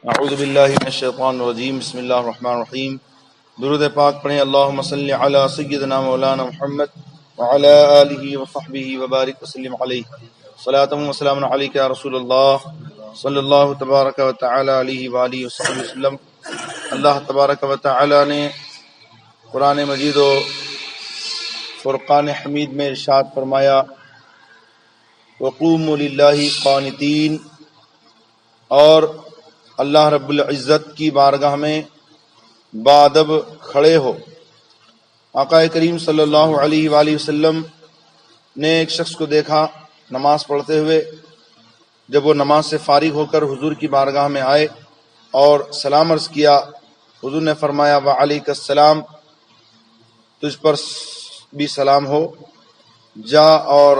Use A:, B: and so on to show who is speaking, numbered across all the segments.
A: اعوذ باللہ من الشیطان الرجیم بسم اللہ الرحمن الرحیم۔ درود پاک پڑھیں۔ اللہم صلی علی سیدنا مولانا محمد وعلی آلہ وصحبہ وبارک وسلم علیہ صلاۃ و سلام علیک یا رسول اللہ صلی اللہ تبارک و تعالی علیہ وآلہ وصحبہ وسلم۔ اللہ تبارک و تعالی نے قرآن مجید و فرقان حمید میں ارشاد فرمایا وقوموا للہ قانتین، اور اللہ رب العزت کی بارگاہ میں بادب کھڑے ہو۔ آقا کریم صلی اللہ علیہ وآلہ وسلم نے ایک شخص کو دیکھا نماز پڑھتے ہوئے۔ جب وہ نماز سے فارغ ہو کر حضور کی بارگاہ میں آئے اور سلام عرض کیا، حضور نے فرمایا وعلیک السلام، تجھ پر بھی سلام ہو، جا اور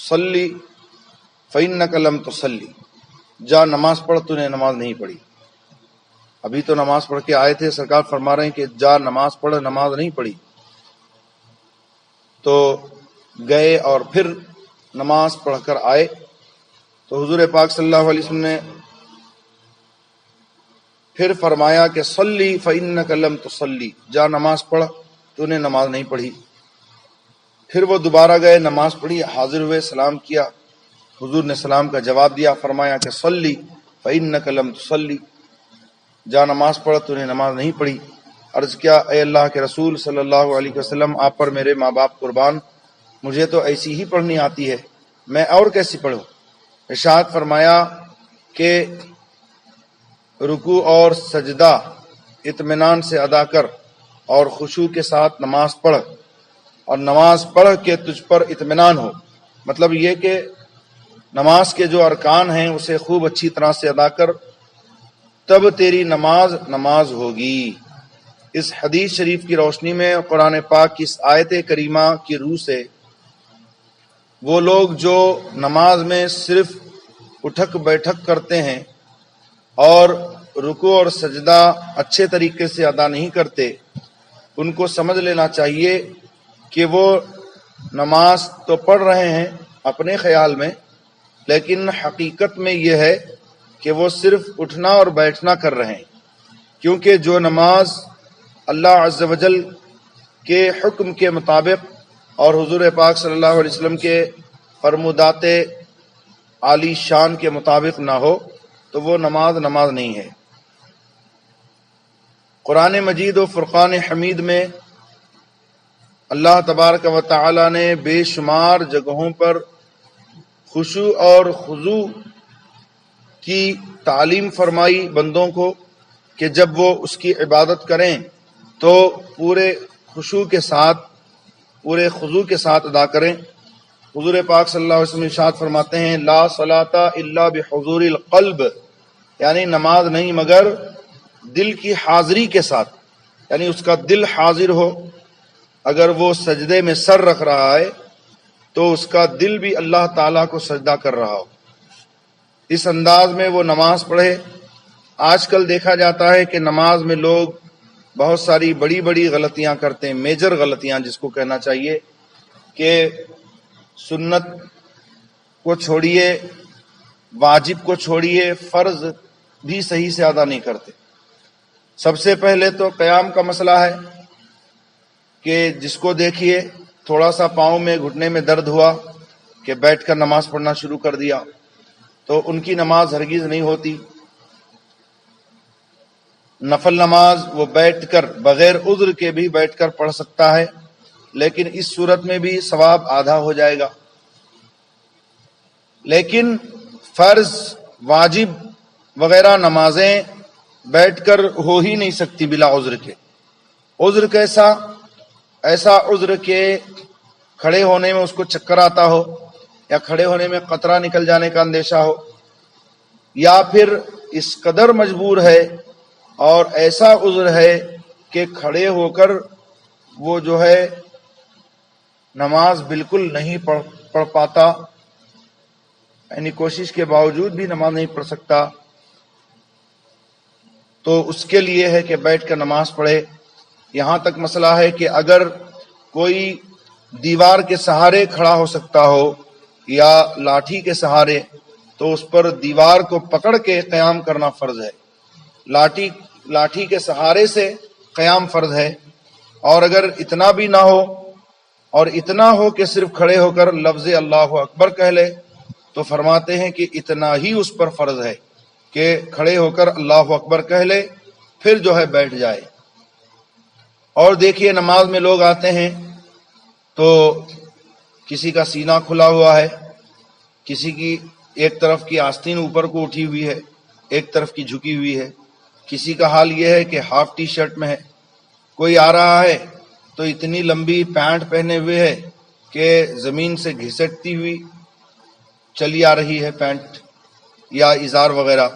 A: صلی فإنک لم تصلی، جا نماز پڑھ، تو نے نماز نہیں پڑھی۔ ابھی تو نماز پڑھ کے آئے تھے، سرکار فرما رہے ہیں کہ جا نماز پڑھ، نماز نہیں پڑھی۔ تو گئے اور پھر نماز پڑھ کر آئے تو حضور پاک صلی اللہ علیہ وسلم نے پھر فرمایا کہ صلی فإنک لم تصلی، جا نماز پڑھ، تو نے نماز نہیں پڑھی۔ پھر وہ دوبارہ گئے، نماز پڑھی، حاضر ہوئے، سلام کیا، حضور نے سلام کا جواب دیا، فرمایا کہ صلی فإنک لم تصلی، جا نماز پڑھ، تو نے نماز نہیں پڑھی۔ عرض کیا اے اللہ کے رسول صلی اللہ علیہ وسلم، آپ پر میرے ماں باپ قربان، مجھے تو ایسی ہی پڑھنی آتی ہے، میں اور کیسی پڑھوں؟ ارشاد فرمایا کہ رکوع اور سجدہ اطمینان سے ادا کر اور خشوع کے ساتھ نماز پڑھ، اور نماز پڑھ کے تجھ پر اطمینان ہو۔ مطلب یہ کہ نماز کے جو ارکان ہیں اسے خوب اچھی طرح سے ادا کر، تب تیری نماز ہوگی۔ اس حدیث شریف کی روشنی میں قرآن پاک کی اس آیت کریمہ کی روح سے وہ لوگ جو نماز میں صرف اٹھک بیٹھک کرتے ہیں اور رکوع اور سجدہ اچھے طریقے سے ادا نہیں کرتے، ان کو سمجھ لینا چاہیے کہ وہ نماز تو پڑھ رہے ہیں اپنے خیال میں، لیکن حقیقت میں یہ ہے کہ وہ صرف اٹھنا اور بیٹھنا کر رہے ہیں، کیونکہ جو نماز اللہ عز و جل کے حکم کے مطابق اور حضور پاک صلی اللہ علیہ وسلم کے فرمودات عالی شان کے مطابق نہ ہو تو وہ نماز نہیں ہے۔ قرآن مجید و فرقان حمید میں اللہ تبارک و تعالی نے بے شمار جگہوں پر خشوع اور خضوع کی تعلیم فرمائی بندوں کو کہ جب وہ اس کی عبادت کریں تو پورے خشوع کے ساتھ، پورے خضوع کے ساتھ ادا کریں۔ حضور پاک صلی اللہ علیہ وسلم ارشاد فرماتے ہیں لا صلاۃ الا بحضور القلب، یعنی نماز نہیں مگر دل کی حاضری کے ساتھ، یعنی اس کا دل حاضر ہو۔ اگر وہ سجدے میں سر رکھ رہا ہے تو اس کا دل بھی اللہ تعالیٰ کو سجدہ کر رہا ہو، اس انداز میں وہ نماز پڑھے۔ آج کل دیکھا جاتا ہے کہ نماز میں لوگ بہت ساری بڑی بڑی غلطیاں کرتے ہیں، میجر غلطیاں جس کو کہنا چاہیے، کہ سنت کو چھوڑیے، واجب کو چھوڑیے، فرض بھی صحیح سے ادا نہیں کرتے۔ سب سے پہلے تو قیام کا مسئلہ ہے کہ جس کو دیکھیے تھوڑا سا پاؤں میں گھٹنے میں درد ہوا کہ بیٹھ کر نماز پڑھنا شروع کر دیا، تو ان کی نماز ہرگز نہیں ہوتی۔ نفل نماز وہ بیٹھ کر بغیر عذر کے بھی بیٹھ کر پڑھ سکتا ہے، لیکن اس صورت میں بھی ثواب آدھا ہو جائے گا۔ لیکن فرض، واجب وغیرہ نمازیں بیٹھ کر ہو ہی نہیں سکتی بلا عذر کے۔ عذر کیسا؟ ایسا عذر کہ کھڑے ہونے میں اس کو چکر آتا ہو، یا کھڑے ہونے میں قطرہ نکل جانے کا اندیشہ ہو، یا پھر اس قدر مجبور ہے اور ایسا عذر ہے کہ کھڑے ہو کر وہ جو ہے نماز بالکل نہیں پڑھ پاتا، یعنی کوشش کے باوجود بھی نماز نہیں پڑھ سکتا، تو اس کے لیے ہے کہ بیٹھ کر نماز پڑھے۔ یہاں تک مسئلہ ہے کہ اگر کوئی دیوار کے سہارے کھڑا ہو سکتا ہو یا لاٹھی کے سہارے، تو اس پر دیوار کو پکڑ کے قیام کرنا فرض ہے۔ لاٹھی کے سہارے سے قیام فرض ہے، اور اگر اتنا بھی نہ ہو اور اتنا ہو کہ صرف کھڑے ہو کر لفظ اللہ اکبر کہہ لے تو فرماتے ہیں کہ اتنا ہی اس پر فرض ہے کہ کھڑے ہو کر اللہ اکبر کہہ لے، پھر جو ہے بیٹھ جائے۔ اور دیکھیے نماز میں لوگ آتے ہیں تو کسی کا سینہ کھلا ہوا ہے، کسی کی ایک طرف کی آستین اوپر کو اٹھی ہوئی ہے، ایک طرف کی جھکی ہوئی ہے، کسی کا حال یہ ہے کہ ہاف ٹی شرٹ میں ہے، کوئی آ رہا ہے تو اتنی لمبی پینٹ پہنے ہوئے ہے کہ زمین سے گھسٹتی ہوئی چلی آ رہی ہے پینٹ یا ازار وغیرہ،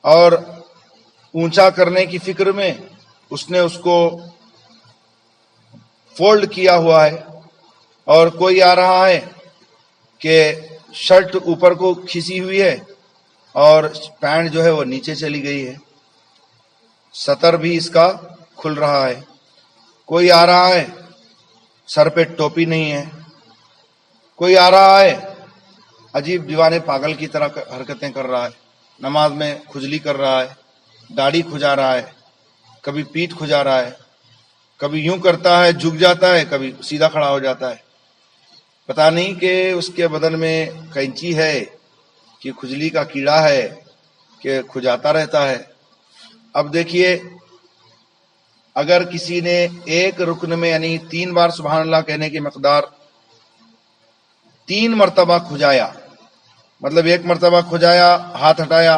A: اور اونچا کرنے کی فکر میں اس نے اس کو فولڈ کیا ہوا ہے، اور کوئی آ رہا ہے کہ شرٹ اوپر کو کھسی ہوئی ہے اور پینٹ جو ہے وہ نیچے چلی گئی ہے، سطر بھی اس کا کھل رہا ہے، کوئی آ رہا ہے سر پہ ٹوپی نہیں ہے، کوئی آ رہا ہے عجیب دیوانے پاگل کی طرح حرکتیں کر رہا ہے، نماز میں کھجلی کر رہا ہے، داڑھی کھجا رہا ہے، کبھی پیٹھ کھجا رہا ہے، کبھی یوں کرتا ہے جھک جاتا ہے، کبھی سیدھا کھڑا ہو جاتا ہے، پتہ نہیں کہ اس کے بدن میں کینچی ہے کہ کھجلی کا کیڑا ہے کہ کھجاتا رہتا ہے۔ اب دیکھیے اگر کسی نے ایک رکن میں یعنی 3 بار سبحان اللہ کہنے کی مقدار 3 مرتبہ کھجایا، مطلب ایک مرتبہ کھجایا ہاتھ ہٹایا،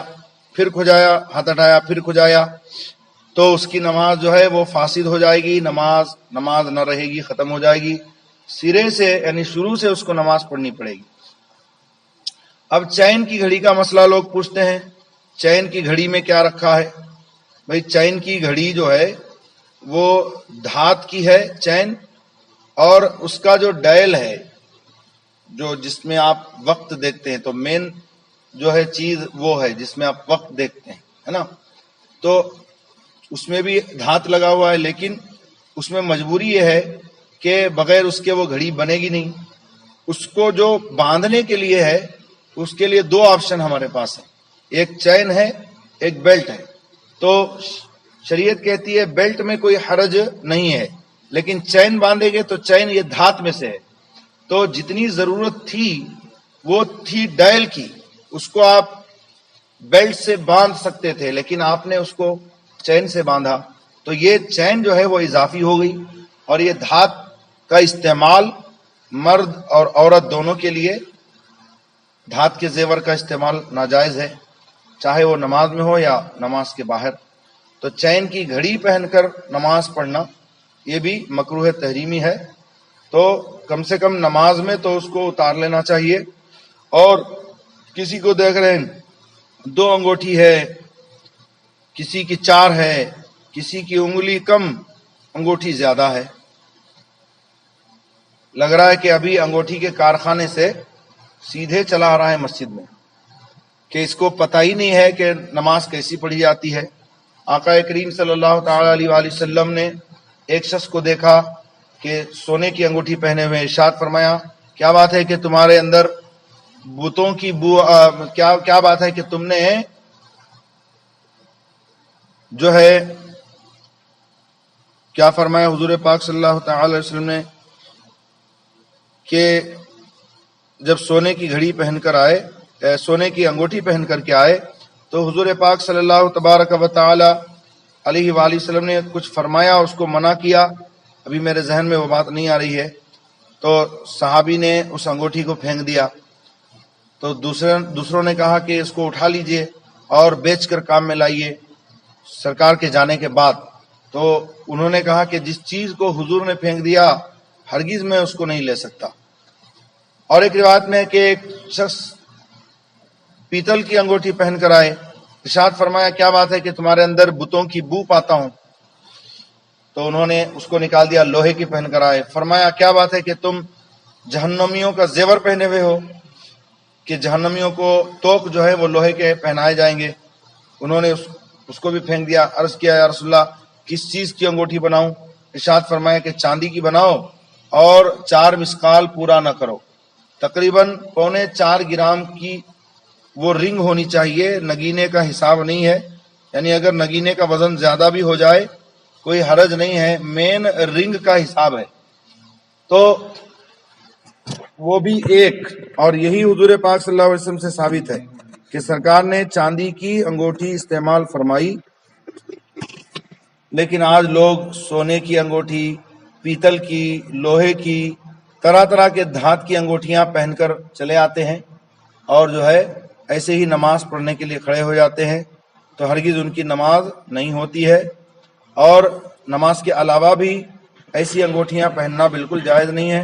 A: پھر کھجایا ہاتھ ہٹایا، پھر کھجایا، تو اس کی نماز جو ہے وہ فاسد ہو جائے گی، نماز نہ رہے گی، ختم ہو جائے گی، سرے سے یعنی شروع سے اس کو نماز پڑھنی پڑے گی۔ اب چین کی گھڑی کا مسئلہ لوگ پوچھتے ہیں، چین کی گھڑی میں کیا رکھا ہے؟ بھئی چین کی گھڑی جو ہے وہ دھات کی ہے چین، اور اس کا جو ڈائل ہے جو جس میں آپ وقت دیکھتے ہیں، تو مین جو ہے چیز وہ ہے جس میں آپ وقت دیکھتے ہیں، ہے نا، تو اس میں بھی دھات لگا ہوا ہے، لیکن اس میں مجبوری یہ ہے کہ بغیر اس کے وہ گھڑی بنے گی نہیں۔ اس کو جو باندھنے کے لیے ہے اس کے لیے 2 آپشن ہمارے پاس ہیں، ایک چین ہے ایک بیلٹ ہے۔ تو شریعت کہتی ہے بیلٹ میں کوئی حرج نہیں ہے، لیکن چین باندھے گے تو چین یہ دھات میں سے ہے، تو جتنی ضرورت تھی وہ تھی ڈائل کی، اس کو آپ بیلٹ سے باندھ سکتے تھے لیکن آپ نے اس کو چین سے باندھا، تو یہ چین جو ہے وہ اضافی ہو گئی، اور یہ دھات کا استعمال مرد اور عورت دونوں کے لیے دھات کے زیور کا استعمال ناجائز ہے، چاہے وہ نماز میں ہو یا نماز کے باہر۔ تو چین کی گھڑی پہن کر نماز پڑھنا یہ بھی مکروہ تحریمی ہے، تو کم سے کم نماز میں تو اس کو اتار لینا چاہیے۔ اور کسی کو دیکھ رہے ہیں 2 انگوٹھی ہے، کسی کی 4 ہے، کسی کی انگلی کم انگوٹھی زیادہ ہے، لگ رہا ہے کہ ابھی انگوٹھی کے کارخانے سے سیدھے چلا آ رہا ہے مسجد میں، کہ اس کو پتہ ہی نہیں ہے کہ نماز کیسی پڑھی جاتی ہے۔ آقا کریم صلی اللہ تعالی علیہ وآلہ وسلم نے ایک شخص کو دیکھا کہ سونے کی انگوٹھی پہنے ہوئے، ارشاد فرمایا کیا بات ہے کہ تمہارے اندر بتوں کی کیا بات ہے کہ تم نے جو ہے کیا فرمایا حضور پاک صلی اللہ تعالی علیہ وسلم نے کہ جب سونے کی گھڑی پہن کر آئے، سونے کی انگوٹھی پہن کر کے آئے، تو حضور پاک صلی اللہ تبارک و تعالی علیہ وآلہ وسلم نے کچھ فرمایا، اس کو منع کیا، ابھی میرے ذہن میں وہ بات نہیں آ رہی ہے، تو صحابی نے اس انگوٹھی کو پھینک دیا، تو دوسروں نے کہا کہ اس کو اٹھا لیجئے اور بیچ کر کام میں لائیے سرکار کے جانے کے بعد۔ تو انہوں نے کہا کہ جس چیز کو حضور نے پھینک دیا ہرگز میں اس کو نہیں لے سکتا۔ اور ایک روایت میں ہے کہ ایک شخص پیتل کی انگوٹھی پہن کر آئے، ارشاد فرمایا کیا بات ہے کہ تمہارے اندر بتوں کی بو پاتا ہوں، تو انہوں نے اس کو نکال دیا، لوہے کی پہن کر آئے، فرمایا کیا بات ہے کہ تم جہنمیوں کا زیور پہنے ہوئے ہو، کہ جہنمیوں کو توق جو ہے وہ لوہے کے پہنائے جائیں گے، انہوں نے اس کو بھی پھینک دیا۔ عرض کیا یا رسول اللہ کس چیز کی انگوٹھی بناؤں؟ ارشاد فرمایا کہ چاندی کی بناؤ اور 4 مسقال پورا نہ کرو، تقریباً 4.25 گرام کی وہ رنگ ہونی چاہیے، نگینے کا حساب نہیں ہے، یعنی اگر نگینے کا وزن زیادہ بھی ہو جائے کوئی حرج نہیں ہے، مین رنگ کا حساب ہے تو وہ بھی ایک. اور یہی حضور پاک صلی اللہ علیہ وسلم سے ثابت ہے کہ سرکار نے چاندی کی انگوٹھی استعمال فرمائی، لیکن آج لوگ سونے کی انگوٹھی، پیتل کی، لوہے کی، طرح طرح کے دھات کی انگوٹھیاں پہن کر چلے آتے ہیں اور جو ہے ایسے ہی نماز پڑھنے کے لیے کھڑے ہو جاتے ہیں، تو ہرگز ان کی نماز نہیں ہوتی ہے. اور نماز کے علاوہ بھی ایسی انگوٹھیاں پہننا بالکل جائز نہیں ہے.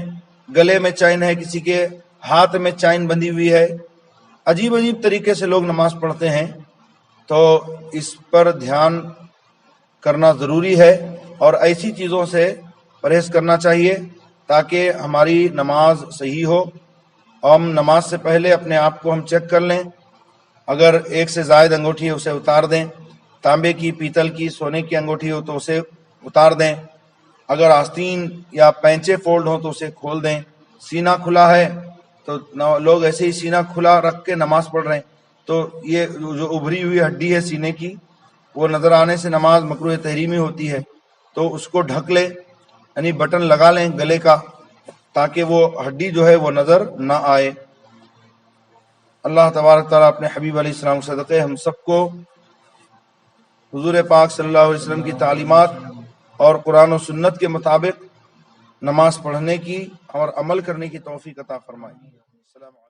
A: گلے میں چین ہے، کسی کے ہاتھ میں چین بندھی ہوئی ہے، عجیب عجیب طریقے سے لوگ نماز پڑھتے ہیں، تو اس پر دھیان کرنا ضروری ہے اور ایسی چیزوں سے پرہیز کرنا چاہیے تاکہ ہماری نماز صحیح ہو. ہم نماز سے پہلے اپنے آپ کو ہم چیک کر لیں، اگر ایک سے زائد انگوٹھی ہے اسے اتار دیں، تانبے کی، پیتل کی، سونے کی انگوٹھی ہو تو اسے اتار دیں، اگر آستین یا پینچے فولڈ ہوں تو اسے کھول دیں. سینہ کھلا ہے تو لوگ ایسے ہی سینہ کھلا رکھ کے نماز پڑھ رہے ہیں، تو یہ جو ابھری ہوئی ہڈی ہے سینے کی، وہ نظر آنے سے نماز مکروہ تحریمی ہوتی ہے، تو اس کو ڈھک لیں، یعنی بٹن لگا لیں گلے کا تاکہ وہ ہڈی جو ہے وہ نظر نہ آئے. اللہ تبارک تعالیٰ اپنے حبیب علیہ السلام کے صدقے ہم سب کو حضور پاک صلی اللہ علیہ وسلم کی تعلیمات اور قرآن و سنت کے مطابق نماز پڑھنے کی اور عمل کرنے کی توفیق عطا فرمائے. السلام علیکم.